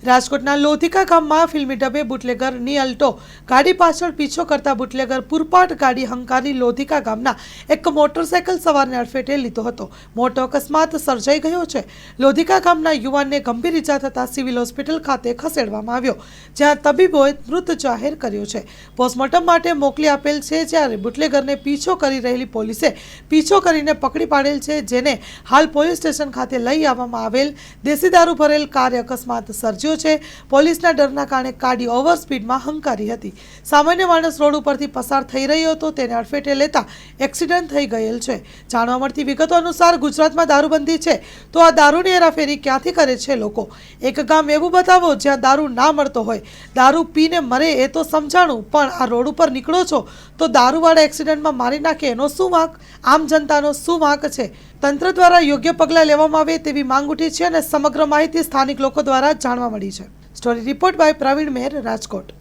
રાજકોટના લોધિકા ગામમાં ફિલ્મી ઢબે બુટલેગર નિઅલ્ટો ગાડી પાછળ પીછો કરતા બુટલેગર પૂરપાટ ગાડી હંકારી લોધિકા ગામના એક મોટરસાયકલ સવારને અડફેટે લીધો હતો। મોટો અકસ્માત સર્જાઈ ગયો છે। લોધિકા ગામના યુવાનને ગંભીર ઈજા થતા સિવિલ હોસ્પિટલ ખાતે ખસેડવામાં આવ્યો, જ્યાં તબીબોએ મૃત જાહેર કર્યો છે। પોસ્ટમોર્ટમ માટે મોકલી આપેલ છે, જ્યારે બુટલેગરને પીછો કરી રહેલી પોલીસે પીછો કરીને પકડી પાડેલ છે, જેને હાલ પોલીસ સ્ટેશન ખાતે લઈ આવવામાં આવેલ દેશી દારૂ ભરેલ કારે અકસ્માત સર્જ્યો છે। પોલીસના ડરના કારણે ગાડી ઓવર સ્પીડમાં હંકારી હતી। સામાન્ય માણસ રોડ ઉપરથી પસાર થઈ રહ્યો હતો, તેને અડફેટે લેતા એક્સિડન્ટ થઈ ગયેલ છે। જાણવા મળતી વિગતો અનુસાર ગુજરાતમાં દારૂબંધી છે, તો આ દારૂની હેરાફેરી ક્યાંથી કરે છે લોકો? એક ગામ એવું બતાવો જ્યાં દારૂ ના મળતો હોય। દારૂ પીને મરે એ તો સમજાણું, પણ આ રોડ ઉપર નીકળો છો તો દારૂવાળા એક્સિડન્ટમાં મારી નાખે એનો શું વાંક? આમ જનતાનો શું વાંક છે? તંત્ર દ્વારા યોગ્ય પગલાં લેવામાં આવે તેવી માંગ ઉઠી છે અને સમગ્ર માહિતી સ્થાનિક લોકો દ્વારા જાણવા મળી છે। Story report by Pravin Mer, Rajkot.